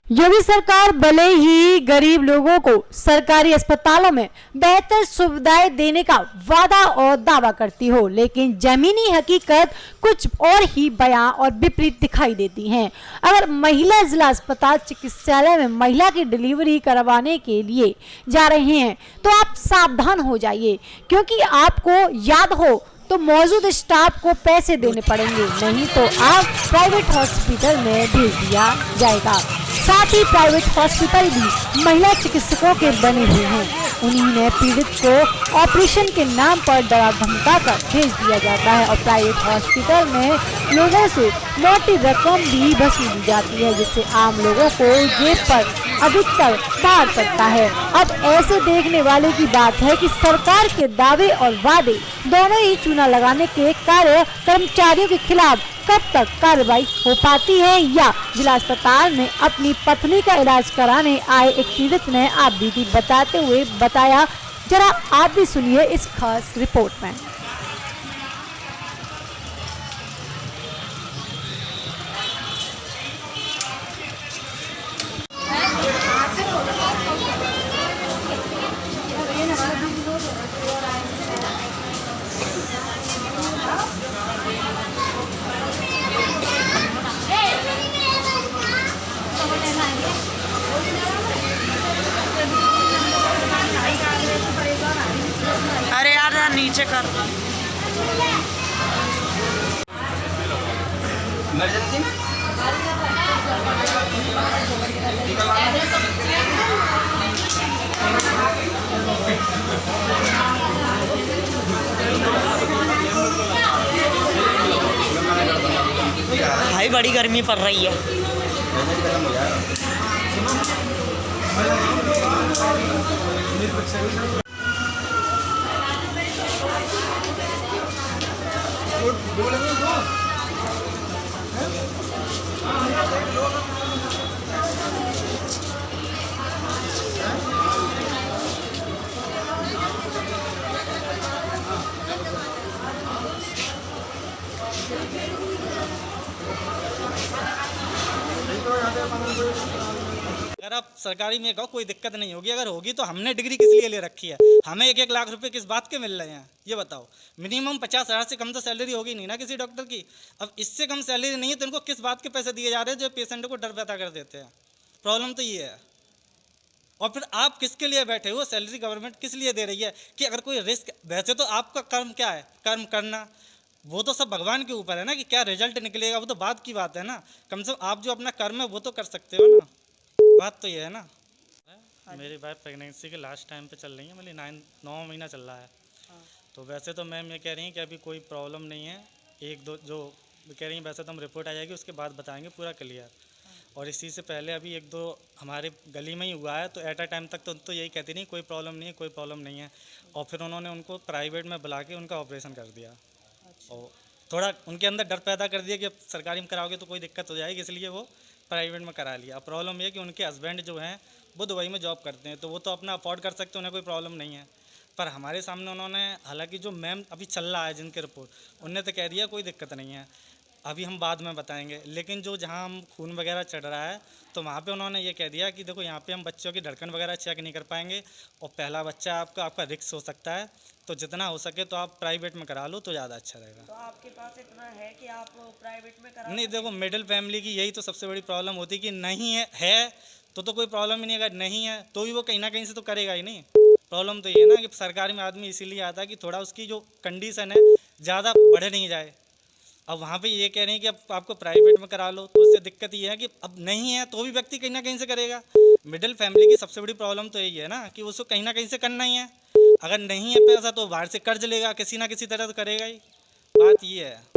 योगी सरकार भले ही गरीब लोगों को सरकारी अस्पतालों में बेहतर सुविधाएं देने का वादा और दावा करती हो, लेकिन जमीनी हकीकत कुछ और ही बयां और विपरीत दिखाई देती हैं। अगर महिला जिला अस्पताल चिकित्सालय में महिला की डिलीवरी करवाने के लिए जा रहे हैं तो आप सावधान हो जाइए, क्योंकि आपको याद हो तो मौजूद स्टाफ को पैसे देने पड़ेंगे, नहीं तो आप प्राइवेट हॉस्पिटल में भेज दिया जाएगा। साथ ही प्राइवेट हॉस्पिटल भी महिला चिकित्सकों के बने हुए हैं। उन्हीं ने पीड़ित को ऑपरेशन के नाम पर डरा धमका कर भेज दिया जाता है और प्राइवेट हॉस्पिटल में लोगों से मोटी रकम भी वसूली जाती है, जिससे आम लोगों को जेब पर अधिकतर भार पड़ता है। अब ऐसे देखने वाले की बात है कि सरकार के दावे और वादे दोनों ही चूना लगाने के कार्य कर्मचारियों के खिलाफ कब तक कार्रवाई हो पाती है, या जिला अस्पताल में अपनी पत्नी का इलाज कराने आए एक पीड़ित ने आप बीती बताते हुए बताया। जरा आप भी सुनिए इस खास रिपोर्ट में। अरे यार नीचे कर। इमरजेंसी भाई बड़ी गर्मी पड़ रही है। अगर आप सरकारी में कहो कोई दिक्कत नहीं होगी, अगर होगी तो हमने डिग्री किस लिए ले रखी है? हमें 1-1 लाख रुपए किस बात के मिल रहे हैं ये बताओ। मिनिमम 50,000 से कम तो सैलरी होगी नहीं ना किसी डॉक्टर की। अब इससे कम सैलरी नहीं है तो इनको किस बात के पैसे दिए जा रहे हैं जो पेशेंट को डर पैदा कर देते हैं? प्रॉब्लम तो ये है। और फिर आप किसके लिए बैठे हो? सैलरी गवर्नमेंट किस लिए दे रही है कि अगर कोई रिस्क, वैसे तो आपका कर्म क्या है? कर्म करना, वो तो सब भगवान के ऊपर है ना कि क्या रिजल्ट निकलेगा, वो तो बात की बात है ना। कम से कम आप जो अपना कर्म है वो तो कर सकते हो ना, बात तो ये है ना। मेरी वाइफ प्रेगनेंसी के लास्ट टाइम पे चल रही है, मतलब 9 महीना चल रहा है। तो वैसे तो मैम ये कह रही हैं कि अभी कोई प्रॉब्लम नहीं है, 1-2 जो कह रही हैं वैसे तो हम रिपोर्ट आ जाएगी उसके बाद बताएंगे पूरा क्लियर। और इसी से पहले अभी 1-2 हमारे गली में ही हुआ है, तो एट अ टाइम तक तो यही कहती नहीं कोई प्रॉब्लम नहीं है, कोई प्रॉब्लम नहीं है। और फिर उन्होंने उनको प्राइवेट में बुला के उनका ऑपरेशन कर दिया और थोड़ा उनके अंदर डर पैदा कर दिया कि अब सरकारी में कराओगे तो कोई दिक्कत हो जाएगी, इसलिए वो प्राइवेट में करा लिया। अब प्रॉब्लम ये कि उनके हस्बैंड जो हैं वो दुबई में जॉब करते हैं, तो वो तो अपना अफोर्ड कर सकते हैं, उन्हें कोई प्रॉब्लम नहीं है। पर हमारे सामने उन्होंने, हालांकि जो मैम अभी चल रहा है जिनके रिपोर्ट, उनने तो कह दिया कोई दिक्कत नहीं है, अभी हम बाद में बताएंगे। लेकिन जो जहाँ हम खून वगैरह चढ़ रहा है तो वहाँ पे उन्होंने ये कह दिया कि देखो यहाँ पे हम बच्चों की धड़कन वगैरह चेक नहीं कर पाएंगे और पहला बच्चा आपका रिस्क हो सकता है, तो जितना हो सके तो आप प्राइवेट में करा लो तो ज़्यादा अच्छा रहेगा। तो आपके पास इतना है कि आप प्राइवेट में करा? नहीं, देखो मिडिल फैमिली की यही तो सबसे बड़ी प्रॉब्लम होती है कि नहीं है तो कोई प्रॉब्लम ही नहीं, अगर नहीं है तो भी वो कहीं ना कहीं से तो करेगा ही नहीं। प्रॉब्लम तो ये है ना कि सरकारी में आदमी इसीलिए आता है कि थोड़ा उसकी जो कंडीशन है ज़्यादा बढ़ नहीं जाए। अब वहाँ पे ये कह रहे हैं कि अब आपको प्राइवेट में करा लो, तो उससे दिक्कत ये है कि अब नहीं है तो भी व्यक्ति कहीं ना कहीं से करेगा। मिडिल फैमिली की सबसे बड़ी प्रॉब्लम तो यही है ना कि उसको कहीं ना कहीं से करना ही है। अगर नहीं है पैसा तो बाहर से कर्ज लेगा, किसी ना किसी तरह तो करेगा ही, बात ये है।